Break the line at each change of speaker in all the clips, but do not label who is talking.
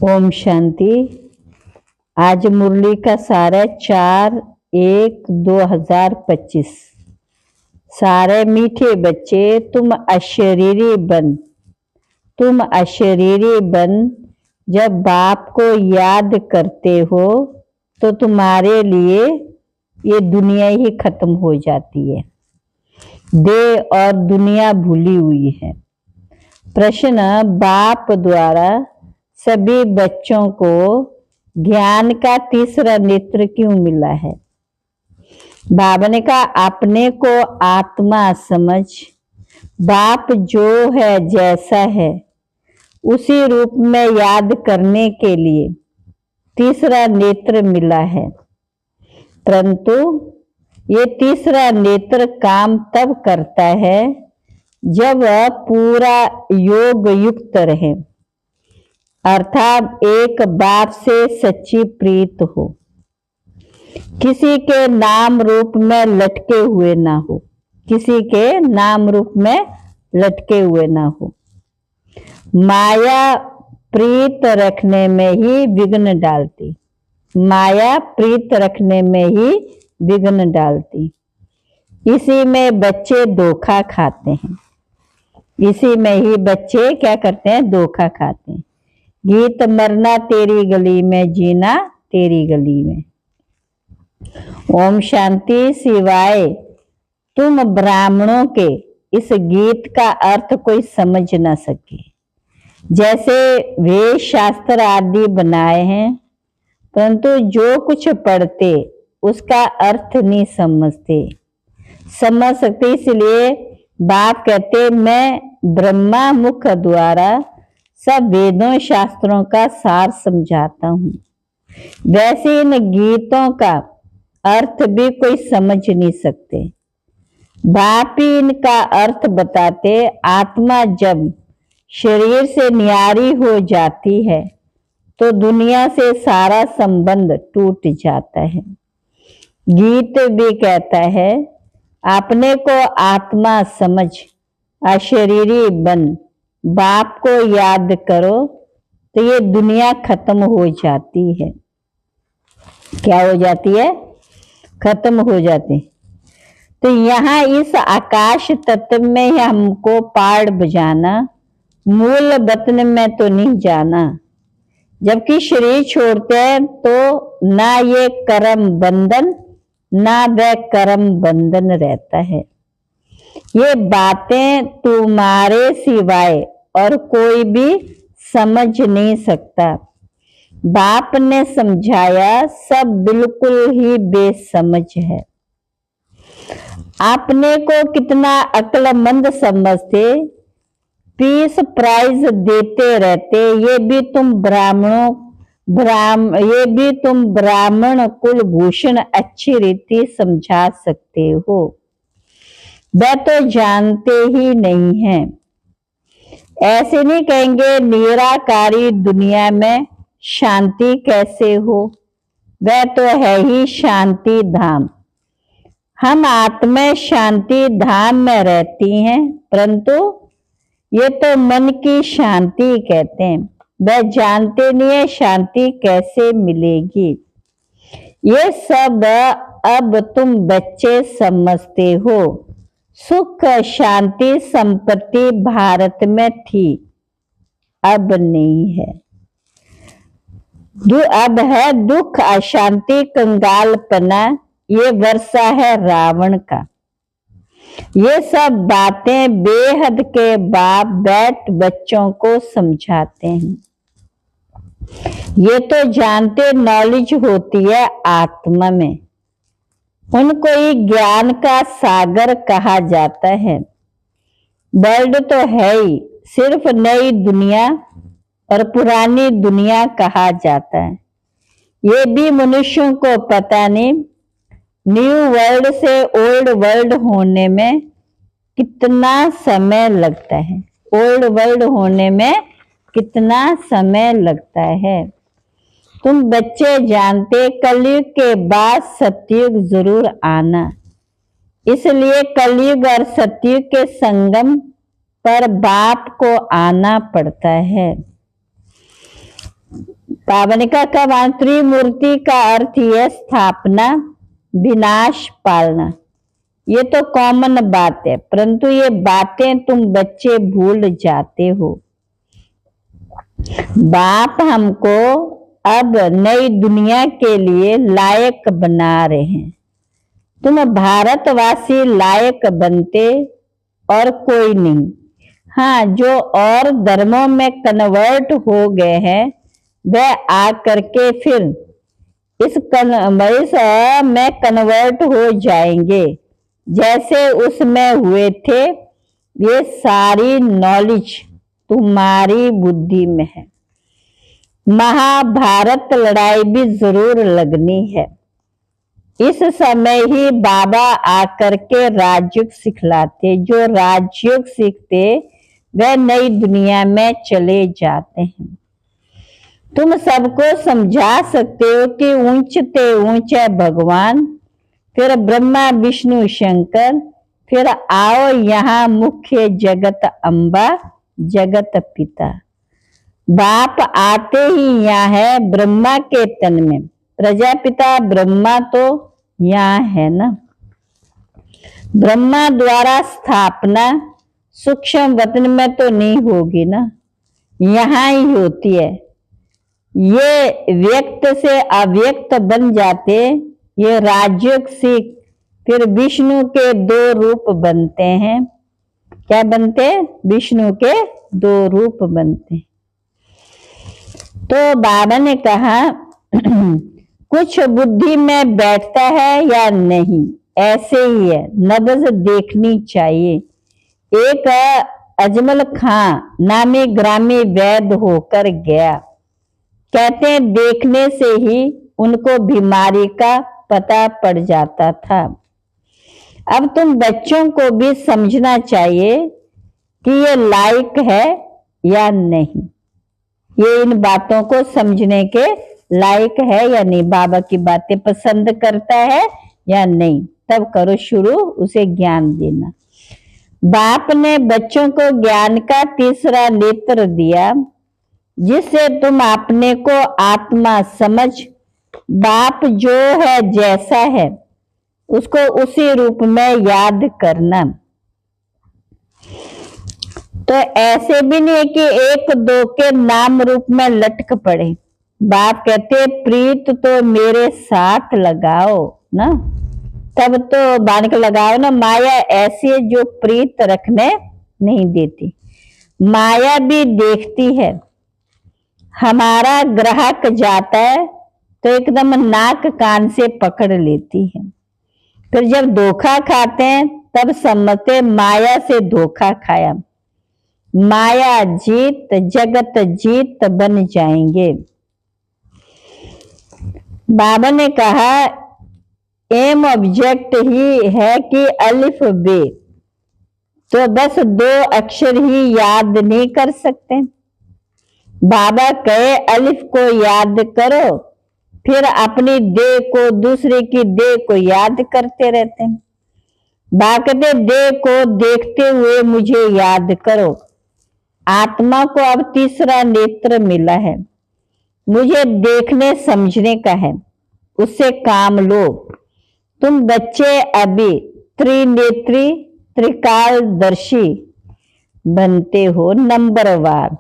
ओम शांति। आज मुरली का सार है 4/1/2025। सारे मीठे बच्चे, तुम अशरीरी बन जब बाप को याद करते हो तो तुम्हारे लिए ये दुनिया ही खत्म हो जाती है। देह और दुनिया भूली हुई है। प्रश्न: बाप द्वारा सभी बच्चों को ज्ञान का तीसरा नेत्र क्यों मिला है? बाबा ने कहा, अपने को आत्मा समझ, बाप जो है जैसा है उसी रूप में याद करने के लिए तीसरा नेत्र मिला है। परंतु ये तीसरा नेत्र काम तब करता है जब वह पूरा योग युक्त रहे, अर्थात एक बाप से सच्ची प्रीत हो, किसी के नाम रूप में लटके हुए ना हो, माया प्रीत रखने में ही विघ्न डालती, इसी में बच्चे धोखा खाते हैं। धोखा खाते हैं। गीत: मरना तेरी गली में, जीना तेरी गली में। ओम शांति। सिवाय तुम ब्राह्मणों के इस गीत का अर्थ कोई समझ न सके। जैसे वेद शास्त्र आदि बनाए हैं, परंतु जो कुछ पढ़ते उसका अर्थ नहीं समझ सकते। इसलिए बाप कहते, मैं ब्रह्मा मुख द्वारा सब वेदों शास्त्रों का सार समझाता हूँ। वैसे इन गीतों का अर्थ भी कोई समझ नहीं सकते। बाप ही इनका अर्थ बताते। आत्मा जब शरीर से न्यारी हो जाती है तो दुनिया से सारा संबंध टूट जाता है। गीत भी कहता है, अपने को आत्मा समझ, अशरीरी बन, बाप को याद करो तो ये दुनिया खत्म हो जाती है। क्या हो जाती है? खत्म हो जाती। तो यहाँ इस आकाश तत्व में ही हमको पाड़ बजाना, मूल वतन में तो नहीं जाना। जबकि शरीर छोड़ते हैं तो ना ये कर्म बंधन ना वह कर्म बंधन रहता है। ये बातें तुम्हारे सिवाय और कोई भी समझ नहीं सकता। बाप ने समझाया, सब बिल्कुल ही बेसमझ है। अपने को कितना अक्लमंद समझते, पीस प्राइज देते रहते। ये भी तुम ब्राह्मण कुलभूषण अच्छी रीति समझा सकते हो। वह तो जानते ही नहीं है। ऐसे नहीं कहेंगे निराकारी दुनिया में शांति कैसे हो, वह तो है ही शांति धाम। हम आत्मा शांति धाम में रहती हैं, परंतु ये तो मन की शांति कहते हैं। वह जानते नहीं है शांति कैसे मिलेगी। ये सब अब तुम बच्चे समझते हो। सुख शांति संपत्ति भारत में थी, अब नहीं है। अब है दुख अशांति कंगालपना, ये वर्षा है रावण का। ये सब बातें बेहद के बाप बैठ बच्चों को समझाते हैं। ये तो जानते नॉलेज होती है आत्मा में, उनको ही ज्ञान का सागर कहा जाता है। वर्ल्ड तो है ही, सिर्फ नई दुनिया और पुरानी दुनिया कहा जाता है। ये भी मनुष्यों को पता नहीं, न्यू वर्ल्ड से ओल्ड वर्ल्ड होने में कितना समय लगता है। तुम बच्चे जानते, कलयुग के बाद सतयुग जरूर आना। इसलिए कलयुग और सतयुग के संगम पर बाप को आना पड़ता है। पावनिका का त्रिमूर्ति का अर्थ है स्थापना, विनाश, पालना। ये तो कॉमन बात है, परंतु ये बातें तुम बच्चे भूल जाते हो। बाप हमको अब नई दुनिया के लिए लायक बना रहे हैं। तुम भारतवासी लायक बनते और कोई नहीं। हाँ, जो और धर्मों में कन्वर्ट हो गए हैं वह आकर के फिर इस में कन्वर्ट हो जाएंगे जैसे उसमें हुए थे। ये सारी नॉलेज तुम्हारी बुद्धि में है। महाभारत लड़ाई भी जरूर लगनी है। इस समय ही बाबा आकर के राजयोग सिखलाते। जो राजयोग सीखते वह नई दुनिया में चले जाते हैं। तुम सबको समझा सकते हो कि ऊंचते ऊंचे भगवान, फिर ब्रह्मा विष्णु शंकर, फिर आओ यहाँ मुख्य जगत अम्बा, जगत पिता। बाप आते ही यहाँ है ब्रह्मा के तन में। प्रजापिता ब्रह्मा तो यहाँ है ना। ब्रह्मा द्वारा स्थापना सूक्ष्म वतन में तो नहीं होगी ना, यहाँ ही होती है। ये व्यक्त से अव्यक्त बन जाते। ये राजयोग सीख फिर विष्णु के 2 रूप बनते हैं। क्या बनते? विष्णु के 2 रूप बनते। तो बाबा ने कहा कुछ बुद्धि में बैठता है या नहीं, ऐसे ही है। नब्ज देखनी चाहिए। एक अजमल खां नामी ग्रामी वैद्य होकर गया। कहते हैं देखने से ही उनको बीमारी का पता पड़ जाता था। अब तुम बच्चों को भी समझना चाहिए कि ये लायक है या नहीं। ये इन बातों को समझने के लायक है या नहीं, बाबा की बातें पसंद करता है या नहीं। तब करो शुरू उसे ज्ञान देना। बाप ने बच्चों को ज्ञान का तीसरा नेत्र दिया, जिससे तुम अपने को आत्मा समझ बाप जो है जैसा है उसको उसी रूप में याद करना। तो ऐसे भी नहीं है कि 1-2 के नाम रूप में लटक पड़े। बाप कहते प्रीत तो मेरे साथ लगाओ ना, तब तो बाणक लगाओ ना। माया ऐसी है जो प्रीत रखने नहीं देती। माया भी देखती है। हमारा ग्राहक जाता है तो एकदम नाक कान से पकड़ लेती है। फिर जब धोखा खाते हैं तब समझते माया से धोखा खाया। माया जीत जगत जीत बन जाएंगे। बाबा ने कहा एम ऑब्जेक्ट ही है कि अलिफ बे, तो बस 2 अक्षर ही याद नहीं कर सकते। बाबा कहे अलिफ को याद करो, फिर अपनी देह को दूसरे की देह को याद करते रहते हैं। बाकदे देह को देखते हुए मुझे याद करो। आत्मा को अब तीसरा नेत्र मिला है, मुझे देखने समझने का है, उससे काम लो। तुम बच्चे अभी त्रिनेत्री त्रिकालदर्शी बनते हो नंबरवार।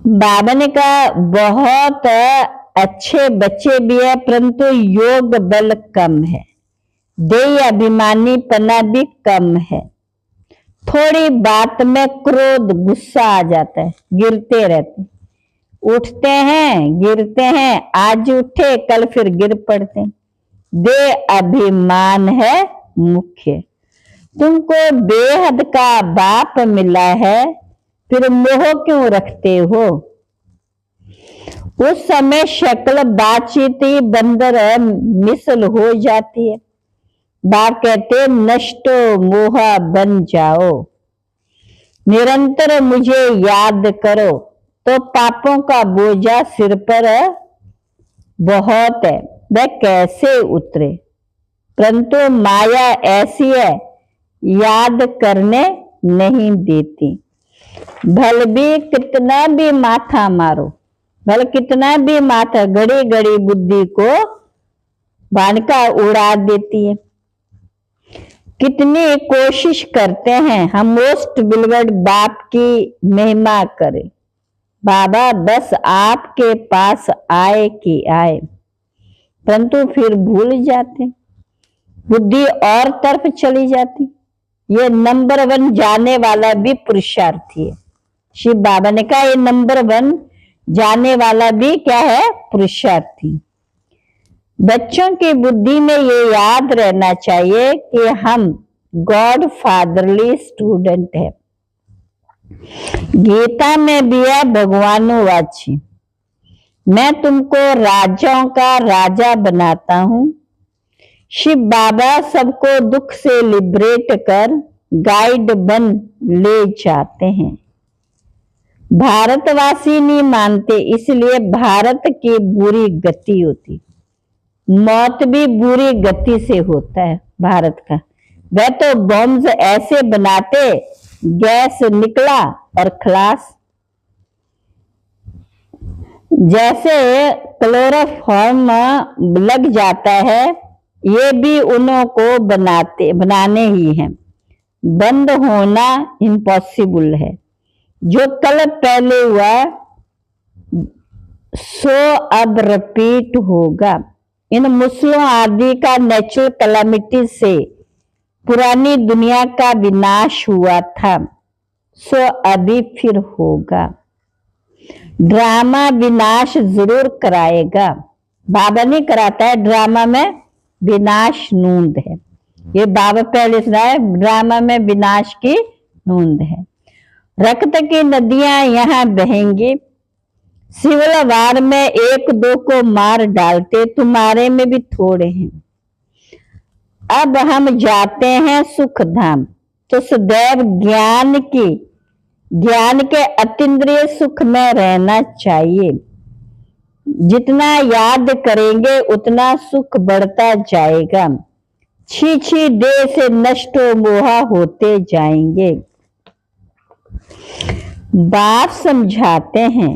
बाबा ने कहा बहुत अच्छे बच्चे भी है, परंतु योग बल कम है, देह अभिमानी पना भी कम है। थोड़ी बात में क्रोध गुस्सा आ जाता है, गिरते रहते, उठते हैं गिरते हैं, आज उठे कल फिर गिर पड़ते। देह अभिमान है मुख्य। तुमको बेहद का बाप मिला है, फिर मोह क्यों रखते हो? उस समय शक्ल बातचीत ही बंदर मिसल हो जाती है। बाप कहते नष्टो मोह बन जाओ, निरंतर मुझे याद करो तो पापों का बोझा सिर पर बहुत है, वह कैसे उतरे। परंतु माया ऐसी है याद करने नहीं देती। भल भी कितना भी माथा मारो, भल कितना भी माथा, घड़ी घड़ी बुद्धि को बानका उड़ा देती है। कितनी कोशिश करते हैं हम मोस्ट बिलवर्ड बाप की महिमा करें, बाबा बस आपके पास आए कि आए, परंतु फिर भूल जाते, बुद्धि और तरफ चली जाती। ये नंबर 1 जाने वाला भी पुरुषार्थी है। शिव बाबा ने कहा ये नंबर 1 जाने वाला भी क्या है, पुरुषार्थी। बच्चों की बुद्धि में ये याद रहना चाहिए कि हम गॉड फादरली स्टूडेंट है। गीता में भी है भगवानुवाची, मैं तुमको राजाओं का राजा बनाता हूं। शिव बाबा सबको दुख से लिबरेट कर गाइड बन ले जाते हैं। भारतवासी नहीं मानते, इसलिए भारत की बुरी गति होती, मौत भी बुरी गति से होता है भारत का। वह तो बॉम्ब ऐसे बनाते, गैस निकला और खलास। जैसे क्लोरोफॉर्म लग जाता है, ये भी उन्हों को बनाने ही है, बंद होना इम्पॉसिबल है। जो कल पहले हुआ सो अब रिपीट होगा। इन मुसलों आदि का नेचुरल कैलामिटी से पुरानी दुनिया का विनाश हुआ था, सो अभी फिर होगा। ड्रामा विनाश जरूर कराएगा, बाबा नहीं कराता है, ड्रामा में विनाश नूंद है। ये बाबा पहले सुनाए, ड्रामा में विनाश की नूंद है। रक्त की नदियां यहाँ बहेंगी, सिविल वार में 1-2 को मार डालते, तुम्हारे में भी थोड़े हैं। अब हम जाते हैं सुख धाम, तो सदैव ज्ञान के अतीन्द्रिय सुख में रहना चाहिए। जितना याद करेंगे उतना सुख बढ़ता जाएगा। छी देह से नष्ट मोहा होते जाएंगे। बाप समझाते हैं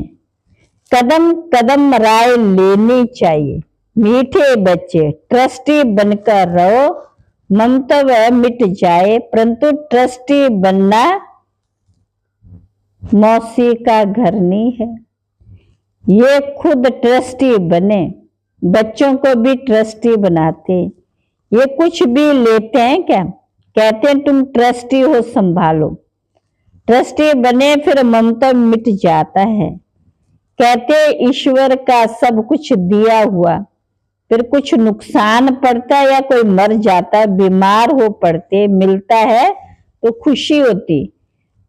कदम कदम राय लेनी चाहिए। मीठे बच्चे ट्रस्टी बनकर रहो, ममता मिट जाए, परंतु ट्रस्टी बनना मौसी का घर नहीं है। ये खुद ट्रस्टी बने, बच्चों को भी ट्रस्टी बनाते। ये कुछ भी लेते हैं क्या, कहते हैं तुम ट्रस्टी हो, संभालो। ट्रस्टी बने फिर ममता मिट जाता है। कहते ईश्वर का सब कुछ दिया हुआ, फिर कुछ नुकसान पड़ता है या कोई मर जाता है, बीमार हो पड़ते, मिलता है तो खुशी होती,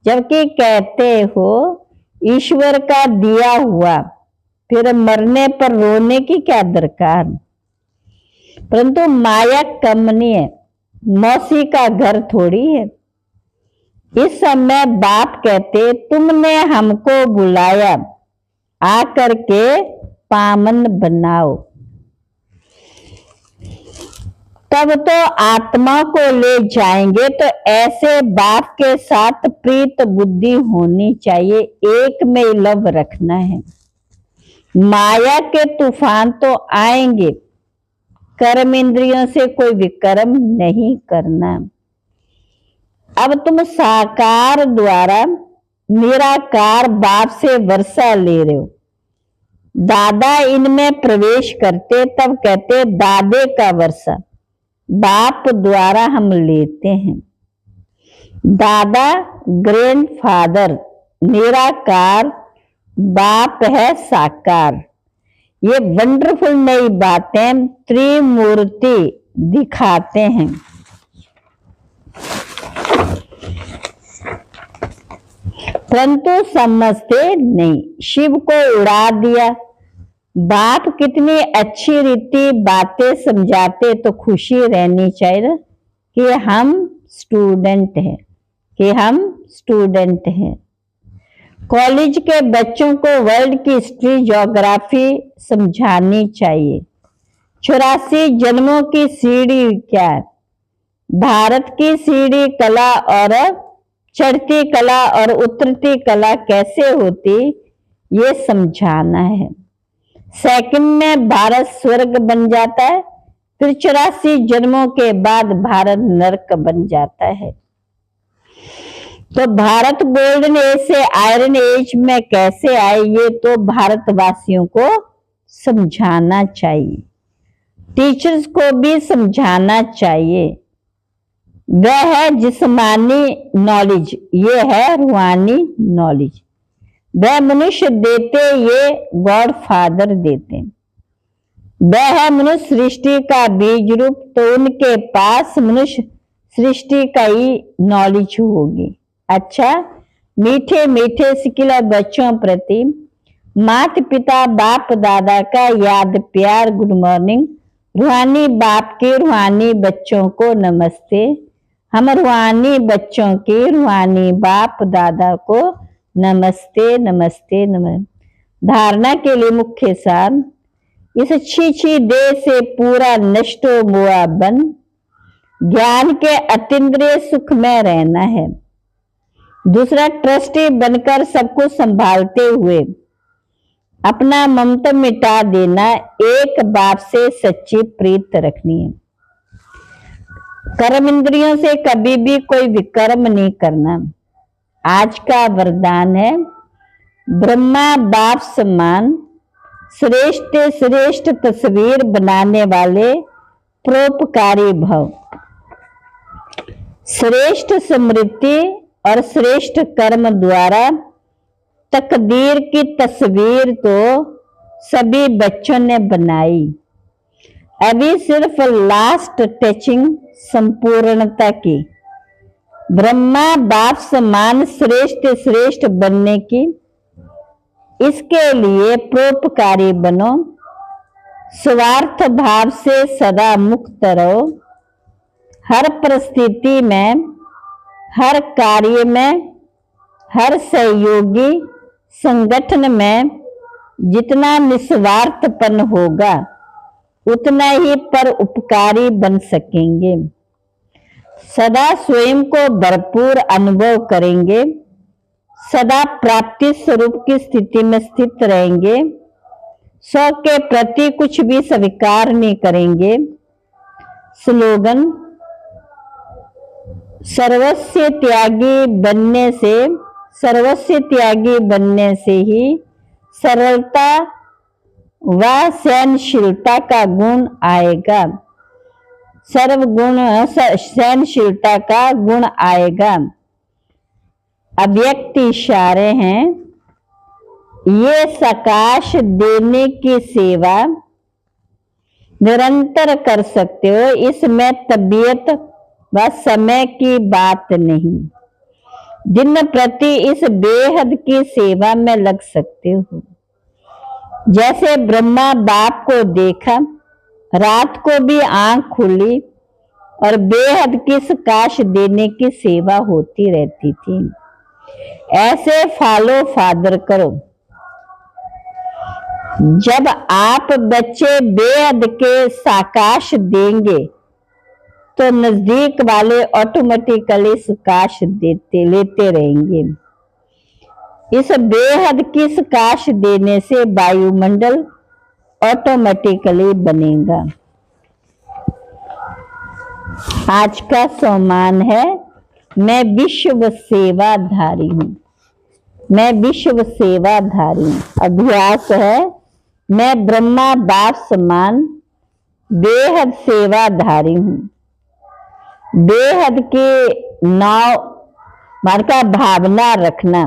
जबकि कहते हो ईश्वर का दिया हुआ, फिर मरने पर रोने की क्या दरकार। परंतु माया कम नहीं है, मौसी का घर थोड़ी है। इस समय बाप कहते तुमने हमको बुलाया, आकर के पावन बनाओ। तब तो आत्मा को ले जाएंगे, तो ऐसे बाप के साथ प्रीत बुद्धि होनी चाहिए, एक में लव रखना है। माया के तूफान तो आएंगे, कर्म इंद्रियों से कोई विकर्म नहीं करना। अब तुम साकार द्वारा निराकार बाप से वर्षा ले रहे हो। दादा इनमें प्रवेश करते तब कहते दादे का वर्षा, बाप द्वारा हम लेते हैं। दादा ग्रैंडफादर निराकार, बाप है साकार। ये वंडरफुल नई बातें त्रिमूर्ति दिखाते हैं। परंतु समझते नहीं, शिव को उड़ा दिया। बाप कितनी अच्छी रीति बातें समझाते, तो खुशी रहनी चाहिए कि हम स्टूडेंट हैं, कि हम स्टूडेंट हैं। कॉलेज के बच्चों को वर्ल्ड की हिस्ट्री, ज्योग्राफी समझानी चाहिए। 84 जन्मों की सीढ़ी क्या है, भारत की सीढ़ी कला और चढ़ती कला और उतरती कला कैसे होती ये समझाना है। सेकंड में भारत स्वर्ग बन जाता है, फिर 84 जन्मों के बाद भारत नरक बन जाता है। तो भारत गोल्डन एज से आयरन एज में कैसे आए ये तो भारतवासियों को समझाना चाहिए, टीचर्स को भी समझाना चाहिए। वह है जिस्मानी नॉलेज, ये है रूहानी नॉलेज। वह मनुष्य देते, ये गॉड फादर देते। वह है मनुष्य सृष्टि का बीज रूप, तो उनके पास मनुष्य सृष्टि का ही नॉलेज होगी। अच्छा, मीठे मीठे सिकिला बच्चों प्रति माता पिता बाप दादा का याद प्यार गुड मॉर्निंग। रूहानी बाप के रूहानी बच्चों को नमस्ते। हम रूहानी बच्चों के रूहानी बाप दादा को नमस्ते नमस्ते नमस्ते। धारणा के लिए मुख्य सार, इस छी देह से पूरा नष्टो मुआ बन ज्ञान के अतीन्द्रिय सुख में रहना है। दूसरा, ट्रस्टी बनकर सबको संभालते हुए अपना ममता मिटा देना, एक बाप से सच्ची प्रीत रखनी है। कर्म इंद्रियों से कभी भी कोई विकर्म नहीं करना। आज का वरदान है, ब्रह्मा बाप समान श्रेष्ठ श्रेष्ठ तस्वीर बनाने वाले परोपकारी भव। श्रेष्ठ स्मृति और श्रेष्ठ कर्म द्वारा तकदीर की तस्वीर तो सभी बच्चों ने बनाई, अभी सिर्फ लास्ट टचिंग संपूर्णता की। ब्रह्मा बाप समान श्रेष्ठ श्रेष्ठ बनने की, इसके लिए परोपकारी बनो, स्वार्थ भाव से सदा मुक्त रहो। हर परिस्थिति में, हर कार्य में, हर सहयोगी संगठन में जितना निस्वार्थपन होगा उतना ही पर उपकारी बन सकेंगे। सदा स्वयं को भरपूर अनुभव करेंगे, सदा प्राप्ति स्वरूप की स्थिति में स्थित रहेंगे, स्व के प्रति कुछ भी स्वीकार नहीं करेंगे। स्लोगन, सर्वस्व त्यागी बनने से ही सरलता व सहनशीलता का गुण आएगा। सर्वगुण सहनशीलता का गुण आएगा। अव्यक्त इशारे हैं, ये सकाश देने की सेवा निरंतर कर सकते हो, इसमें तबीयत व समय की बात नहीं। दिन प्रति इस बेहद की सेवा में लग सकते हो। जैसे ब्रह्मा बाप को देखा, रात को भी आंख खुली और बेहद की सकाश देने की सेवा होती रहती थी। ऐसे फॉलो फादर करो। जब आप बच्चे बेहद के साकाश देंगे तो नजदीक वाले ऑटोमेटिकली सकाश लेते रहेंगे। इस बेहद की सकाश देने से वायुमंडल ऑटोमेटिकली बनेगा। आज का सम्मान है, मैं विश्व सेवाधारी हूँ। मैं विश्व सेवाधारी हूँ। अभ्यास है, मैं ब्रह्मा बाप समान बेहद सेवाधारी हूँ। बेहद की नाव मार्का भावना रखना,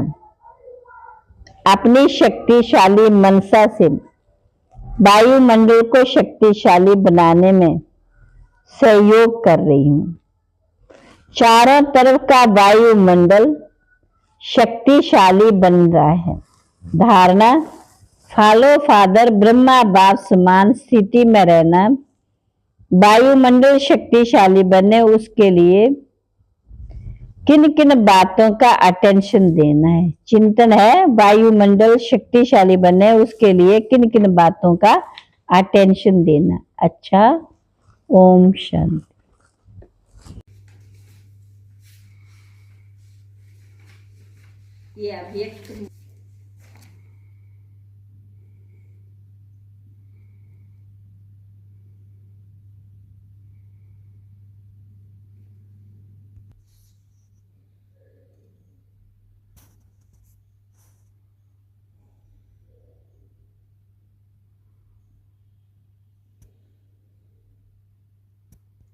अपनी शक्तिशाली मनसा से वायुमंडल को शक्तिशाली बनाने में सहयोग कर रही हूँ। चारों तरफ का वायुमंडल शक्तिशाली बन रहा है। धारणा, फॉलो फादर ब्रह्मा बाप समान स्थिति में रहना, वायुमंडल शक्तिशाली बने उसके लिए किन किन बातों का अटेंशन देना है। चिंतन है, वायुमंडल शक्तिशाली बने उसके लिए किन किन बातों का अटेंशन देना। अच्छा, ओम शांति। ये अभिव्यक्त